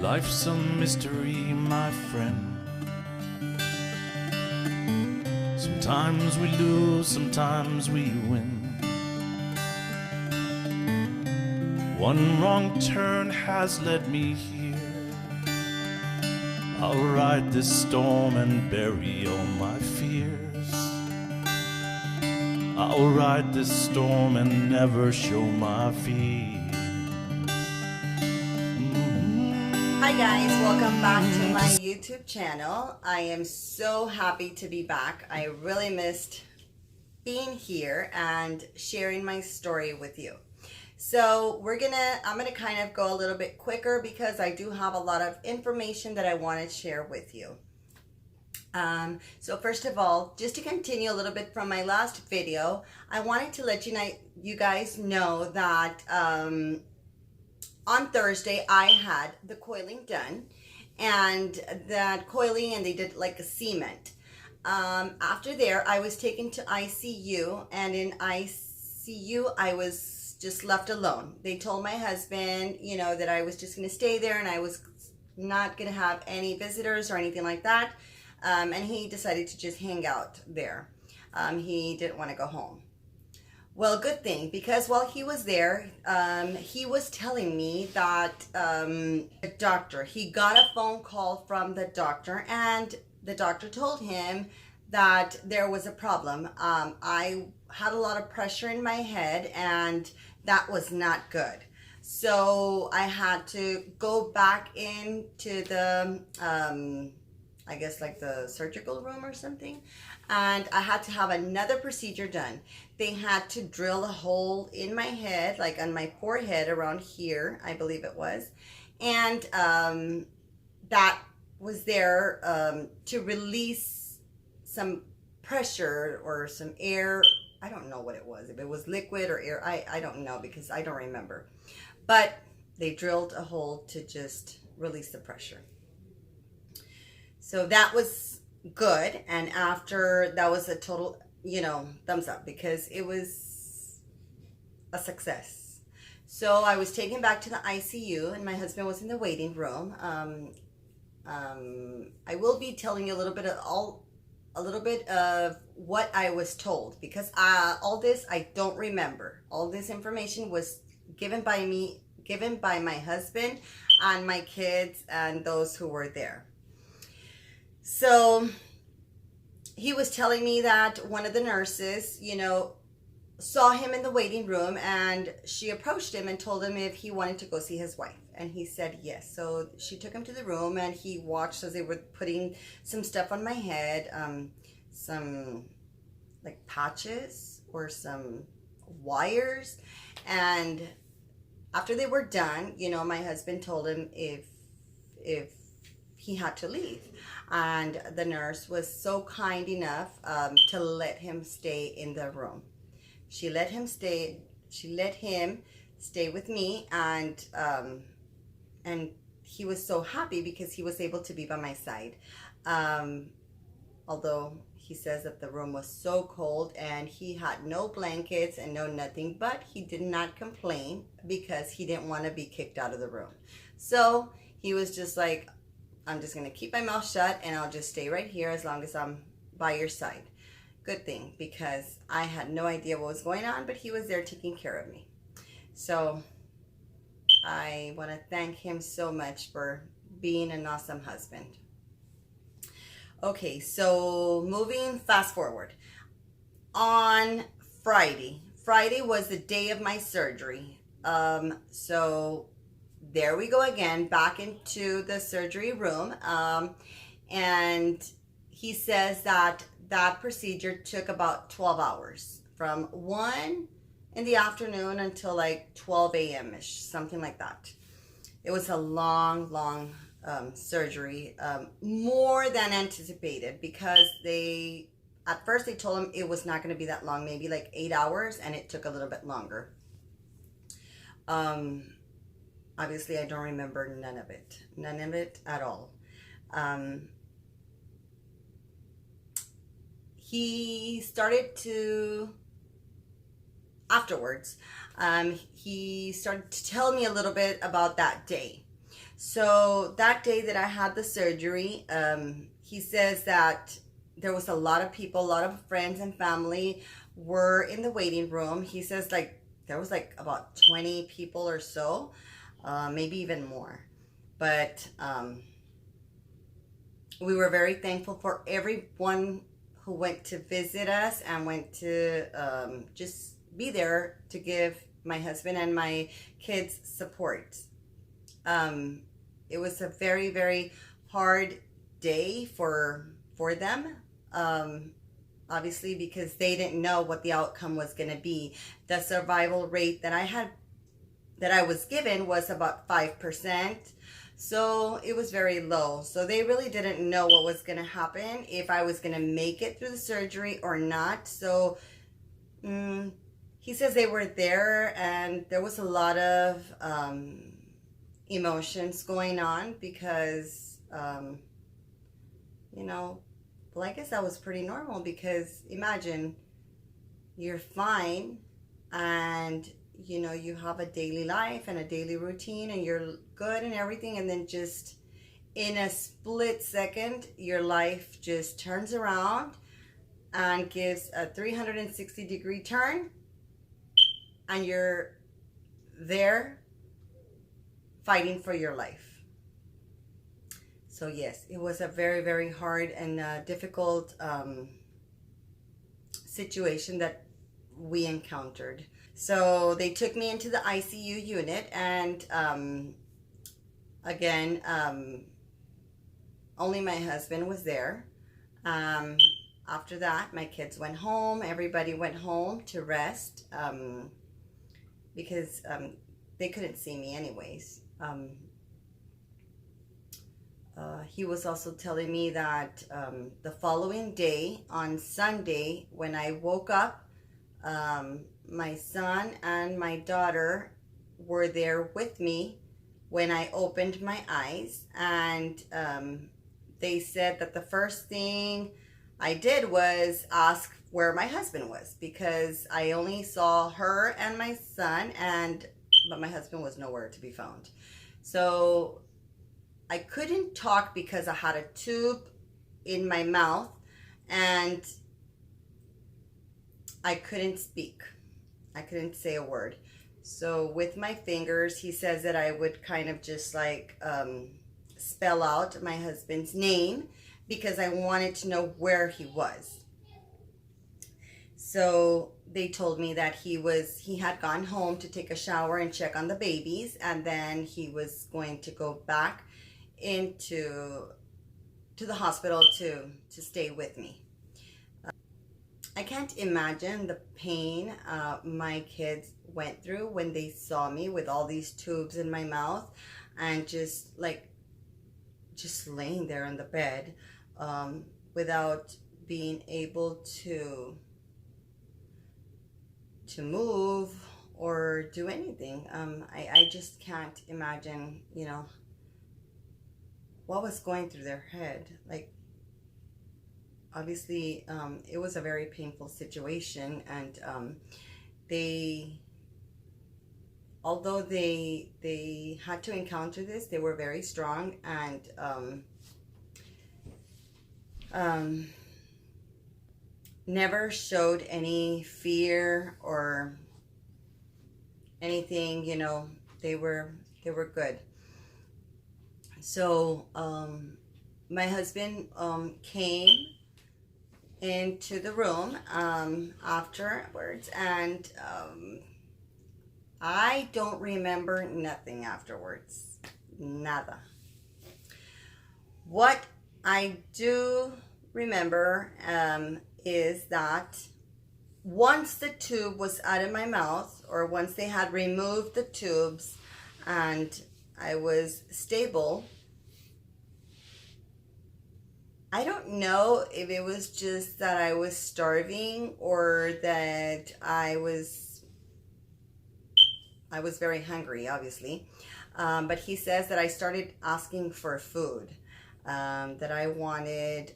Life's a mystery, my friend. Sometimes we lose, sometimes we win. One wrong turn has led me here. I'll ride this storm and bury all my fears. I'll ride this storm and never show my fear. Hi guys, welcome back to my YouTube channel. I am so happy to be back. I really missed being here and sharing my story with you. So I'm gonna kind of go a little bit quicker because I do have a lot of information that I want to share with you. So first of all, just to continue a little bit from my last video, I wanted to let you guys know that on Thursday I had the coiling done, and that coiling, and they did like a cement. After there, I was taken to ICU, and in ICU I was just left alone. They told my husband, that I was just going to stay there and I was not going to have any visitors or anything like that. And he decided to just hang out there. He didn't want to go home. Well, good thing, because while he was there, he was telling me that the doctor, he got a phone call from the doctor, and the doctor told him that there was a problem. I had a lot of pressure in my head, and that was not good. So I had to go back into the, I guess like the surgical room or something. And I had to have another procedure done. They had to drill a hole in my head, like on my forehead around here, I believe it was. And that was there to release some pressure or some air. I don't know what it was, if it was liquid or air, I don't know, because I don't remember. But they drilled a hole to just release the pressure. So that was good, and after that was a total, thumbs up, because it was a success. So I was taken back to the ICU, and my husband was in the waiting room. I will be telling you a little bit of what I was told, because all this I don't remember. All this information was given by my husband and my kids and those who were there. So he was telling me that one of the nurses, saw him in the waiting room, and she approached him and told him if he wanted to go see his wife. And he said yes. So she took him to the room, and he watched as they were putting some stuff on my head, some like patches or some wires. And after they were done, my husband told him if he had to leave. And the nurse was so kind enough to let him stay in the room. She let him stay with me, and he was so happy because he was able to be by my side. Although he says that the room was so cold and he had no blankets and no nothing, but he did not complain because he didn't want to be kicked out of the room. So he was just like, I'm just going to keep my mouth shut and I'll just stay right here as long as I'm by your side. Good thing, because I had no idea what was going on, but he was there taking care of me. So I want to thank him so much for being an awesome husband. Okay, so fast forward. On Friday was the day of my surgery. So there we go again, back into the surgery room. And he says that procedure took about 12 hours, from 1 in the afternoon until like 12 a.m.-ish, something like that. It was a long surgery, more than anticipated, because at first they told him it was not going to be that long, maybe like 8 hours, and it took a little bit longer. Obviously I don't remember none of it at all. He started to, afterwards, he started to tell me a little bit about that day. So that day that I had the surgery, he says that there was a lot of people, a lot of friends and family were in the waiting room. He says like there was like about 20 people or so, maybe even more. But we were very thankful for everyone who went to visit us and went to just be there to give my husband and my kids support. It was a very, very hard day for them. Obviously, because they didn't know what the outcome was going to be. The survival rate that I was given was about 5%. So it was very low. So they really didn't know what was going to happen, if I was going to make it through the surgery or not. So he says they were there, and there was a lot of emotions going on because, you know, well, I guess that was pretty normal, because imagine you're fine and you know you have a daily life and a daily routine and you're good and everything, and then just in a split second your life just turns around and gives a 360-degree turn, and you're there fighting for your life. So yes, it was a very, very hard and difficult situation that we encountered. So they took me into the ICU unit, and again, only my husband was there. After that, my kids went home. Everybody went home to rest because they couldn't see me anyways. He was also telling me that the following day, on Sunday, when I woke up, my son and my daughter were there with me when I opened my eyes, and they said that the first thing I did was ask where my husband was, because I only saw her and my son, but my husband was nowhere to be found. So I couldn't talk because I had a tube in my mouth and I couldn't speak. I couldn't say a word. So with my fingers, he says that I would kind of just like spell out my husband's name, because I wanted to know where he was. So they told me that he had gone home to take a shower and check on the babies, and then he was going to go back into the hospital to stay with me. I can't imagine the pain my kids went through when they saw me with all these tubes in my mouth and just laying there on the bed without being able to move or do anything. I just can't imagine, you know, what was going through their head. Like, obviously, it was a very painful situation, and although they had to encounter this, they were very strong, and never showed any fear or anything. You know, they were good. So my husband came into the room afterwards, and I don't remember nothing afterwards. Nada. What I do remember is that once the tube was out of my mouth, or once they had removed the tubes and I was stable, I don't know if it was just that I was starving or that I was very hungry, obviously. But he says that I started asking for food, that I wanted,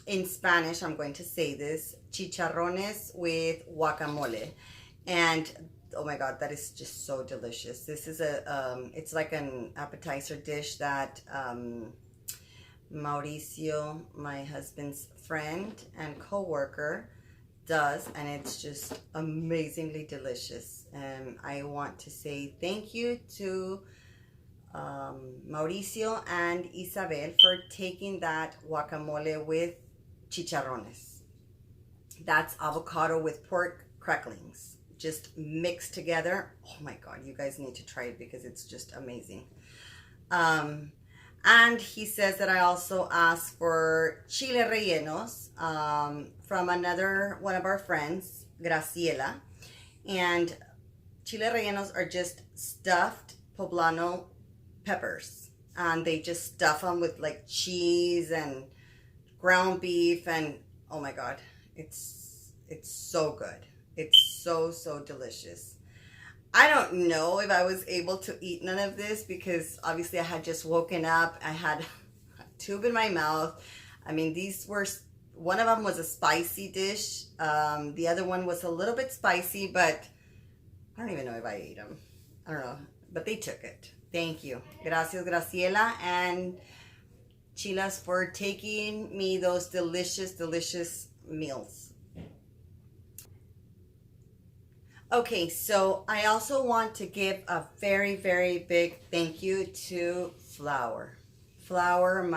in Spanish, I'm going to say this, chicharrones with guacamole. And oh my God, that is just so delicious. This is it's like an appetizer dish that Mauricio, my husband's friend and co-worker, does, and it's just amazingly delicious. And I want to say thank you to Mauricio and Isabel for taking that guacamole with chicharrones. That's avocado with pork cracklings, just mixed together. Oh my God, you guys need to try it because it's just amazing. And he says that I also asked for chile rellenos from another one of our friends, Graciela. And chile rellenos are just stuffed poblano peppers. And they just stuff them with like cheese and ground beef. And oh my God, it's so good. It's so, so delicious. I don't know if I was able to eat none of this because obviously I had just woken up. I had a tube in my mouth. I mean, these were, one of them was a spicy dish. The other one was a little bit spicy, but I don't even know if I ate them. I don't know, but they took it. Thank you. Gracias, Graciela and Chilas, for taking me those delicious, delicious meals. Okay, so I also want to give a very, very big thank you to Flower. Flower,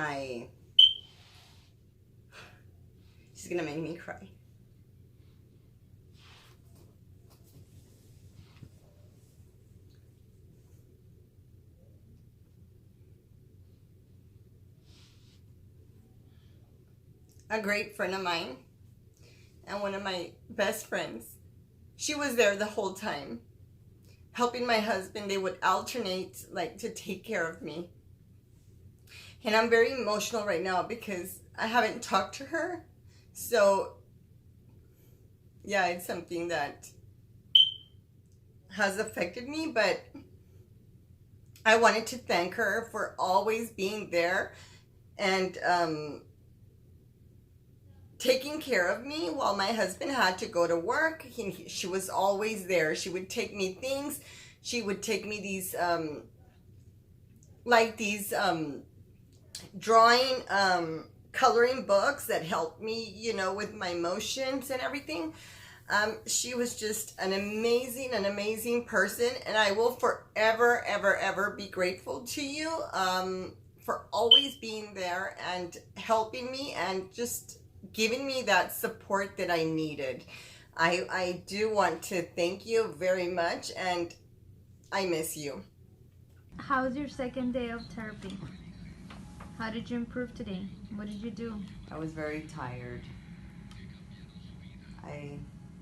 she's gonna make me cry. A great friend of mine and one of my best friends. She was there the whole time, helping my husband. They would alternate, like, to take care of me. And I'm very emotional right now because I haven't talked to her. So, yeah, it's something that has affected me, but I wanted to thank her for always being there and taking care of me while my husband had to go to work. She was always there. She would take me things. She would take me these drawing coloring books that helped me, you know, with my motions and everything. She was just an amazing person, and I will forever, ever, ever be grateful to you for always being there and helping me and just giving me that support that I needed. I do want to thank you very much, and I miss you. How's your second day of therapy? How did you improve today? What did you do? I was very tired.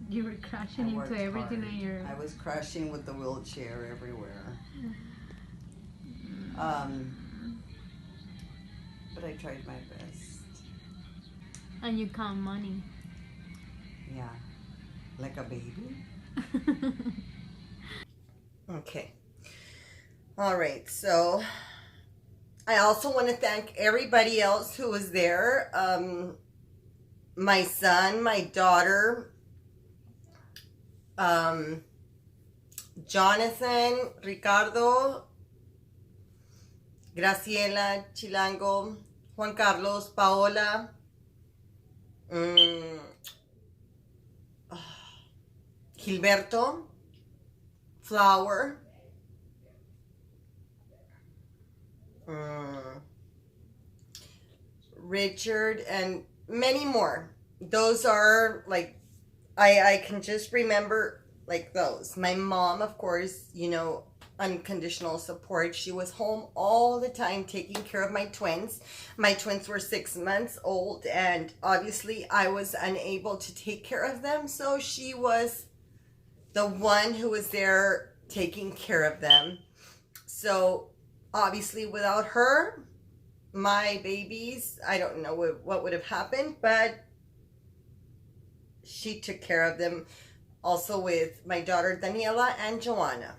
You were crashing into everything in your... I was crashing with the wheelchair everywhere. But I tried my best. And you count money. Yeah, like a baby. Okay. All right, so I also want to thank everybody else who was there. My son, my daughter, Jonathan, Ricardo, Graciela, Chilango, Juan Carlos, Paola, Gilberto, Flower, Richard, and many more. Those are like, I can just remember like those. My mom, of course, you know, unconditional support. She was home all the time taking care of my twins. My twins were 6 months old, and obviously I was unable to take care of them, so she was the one who was there taking care of them. So obviously without her, my babies, I don't know what would have happened, but she took care of them. Also with my daughter Daniela and Joanna.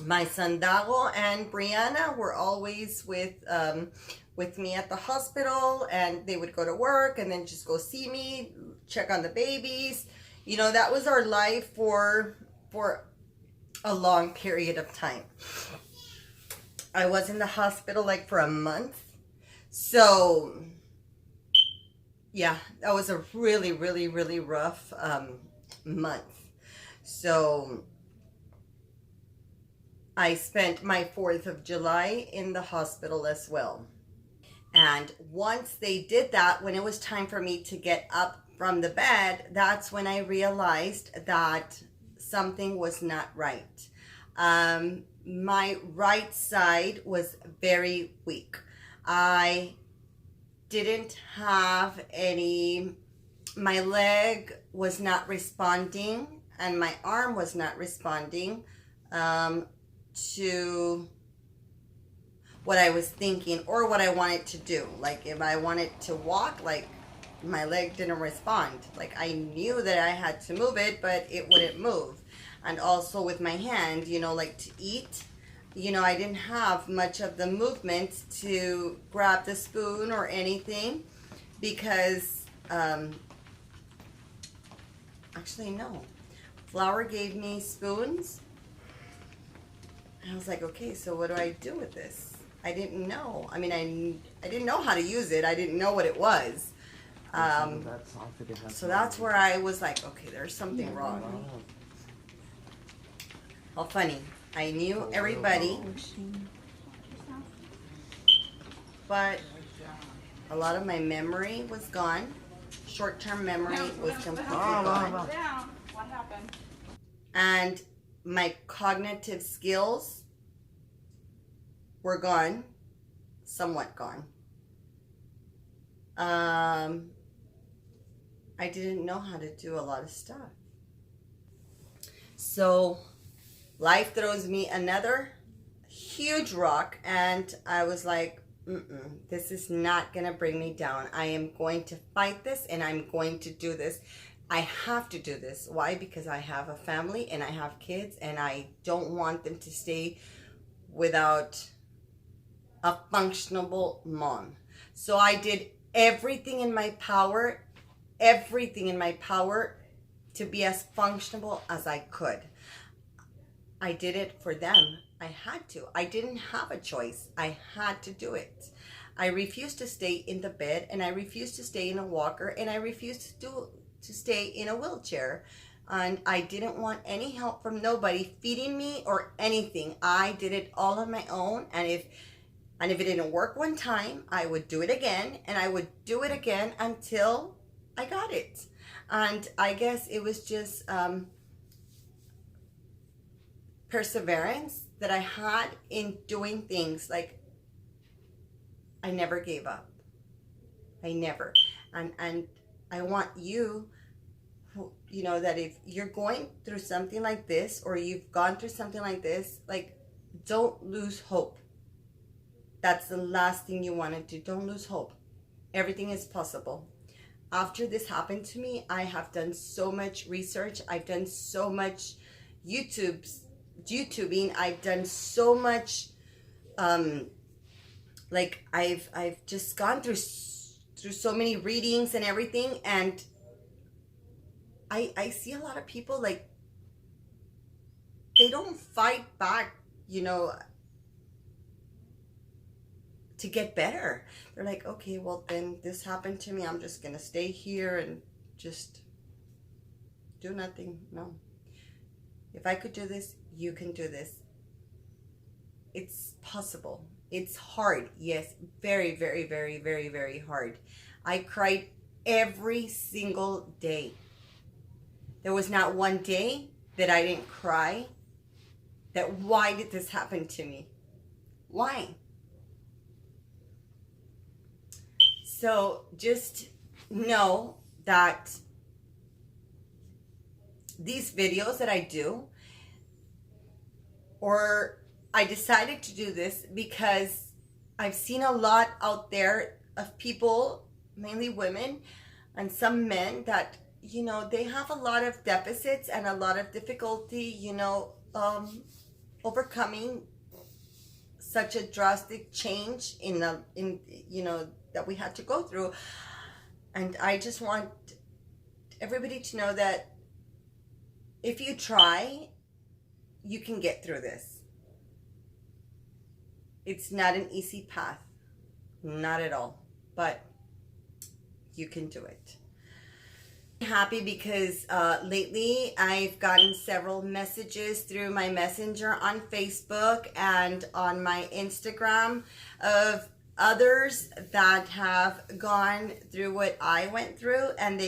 My son Dago and Brianna were always with me at the hospital, and they would go to work and then just go see me, check on the babies. You know, that was our life for a long period of time. I was in the hospital like for a month. So yeah, that was a really, really, really rough month. So I spent my 4th of July in the hospital as well. And once they did that, when it was time for me to get up from the bed, that's when I realized that something was not right. My right side was very weak. I didn't have any, my leg was not responding and my arm was not responding to what I was thinking or what I wanted to do. Like if I wanted to walk, like my leg didn't respond. Like I knew that I had to move it, but it wouldn't move. And also with my hand, you know, like to eat, you know, I didn't have much of the movement to grab the spoon or anything because, actually no. Flower gave me spoons. And I was like, okay, so what do I do with this? I didn't know. I mean, I didn't know how to use it. I didn't know what it was. So that's where I was like, okay, there's something wrong. How funny. I knew everybody, but a lot of my memory was gone. Short-term memory was completely gone. What happened? And my cognitive skills were gone, somewhat gone. I didn't know how to do a lot of stuff. So life throws me another huge rock and I was like, this is not gonna bring me down. I am going to fight this and I'm going to do this. I have to do this. Why? Because I have a family and I have kids and I don't want them to stay without a functional mom. So I did everything in my power to be as functional as I could. I did it for them. I had to. I didn't have a choice. I had to do it. I refused to stay in the bed and I refused to stay in a walker and I refused to stay in a wheelchair. And I didn't want any help from nobody feeding me or anything. I did it all on my own. And if it didn't work one time, I would do it again and I would do it again until I got it. And I guess it was just perseverance that I had in doing things. Like I never gave up. I never. And I want you, you know, that if you're going through something like this or you've gone through something like this, like don't lose hope. That's the last thing you want to do. Don't lose hope. Everything is possible. After this happened to me, I have done so much research. I've done so much YouTubing. I've done so much, like I've just gone through so many readings and everything. And I see a lot of people like, they don't fight back, you know, to get better. They're like, okay, well then this happened to me. I'm just gonna stay here and just do nothing. No. If I could do this, you can do this. It's possible. It's hard. Yes, very, very, very, very, very hard. I cried every single day. There was not one day that I didn't cry. That why did this happen to me? Why? So just know that these videos that I do, or I decided to do this because I've seen a lot out there of people, mainly women and some men, that, you know, they have a lot of deficits and a lot of difficulty, you know, overcoming such a drastic change in you know, that we had to go through. And I just want everybody to know that if you try, you can get through this. It's not an easy path, not at all, but you can do it. I'm happy because lately I've gotten several messages through my messenger on Facebook and on my Instagram of others that have gone through what I went through, and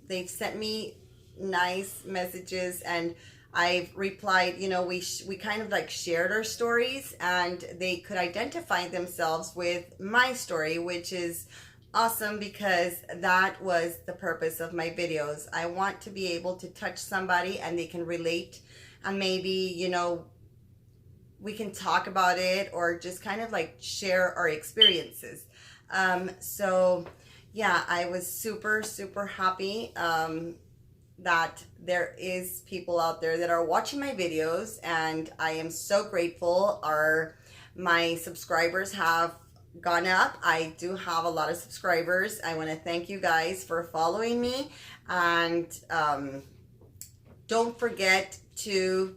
they've sent me nice messages, and I've replied. You know, we kind of like shared our stories, and they could identify themselves with my story, which is awesome because that was the purpose of my videos. I want to be able to touch somebody and they can relate, and maybe, you know, we can talk about it or just kind of like share our experiences. So yeah, I was super, super happy that there is people out there that are watching my videos, and I am so grateful. My subscribers have gone up. I do have a lot of subscribers. I want to thank you guys for following me, and don't forget to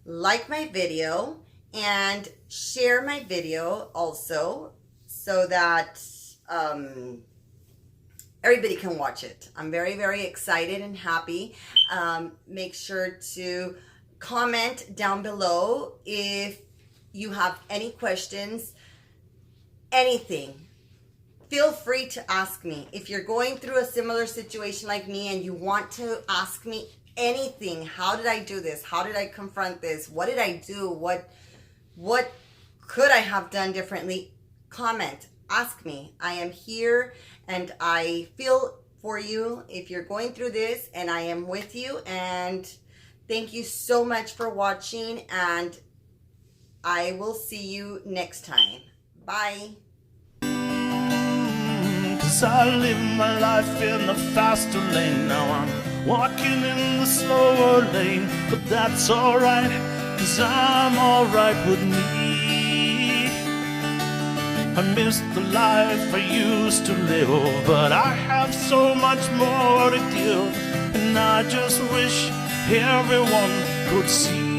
like my video and share my video also, so that everybody can watch it. I'm very, very excited and happy. Make sure to comment down below if you have any questions, anything. Feel free to ask me. If you're going through a similar situation like me and you want to ask me anything, how did I do this? How did I confront this? What did I do? What could I have done differently? Comment, ask me. I am here and I feel for you if you're going through this, and I am with you. And thank you so much for watching, and I will see you next time. Bye. 'Cause I live my life in the faster lane. Now I'm walking in the slower lane, but that's alright, 'cause I'm alright with me. I miss the life I used to live, but I have so much more to give, and I just wish everyone could see.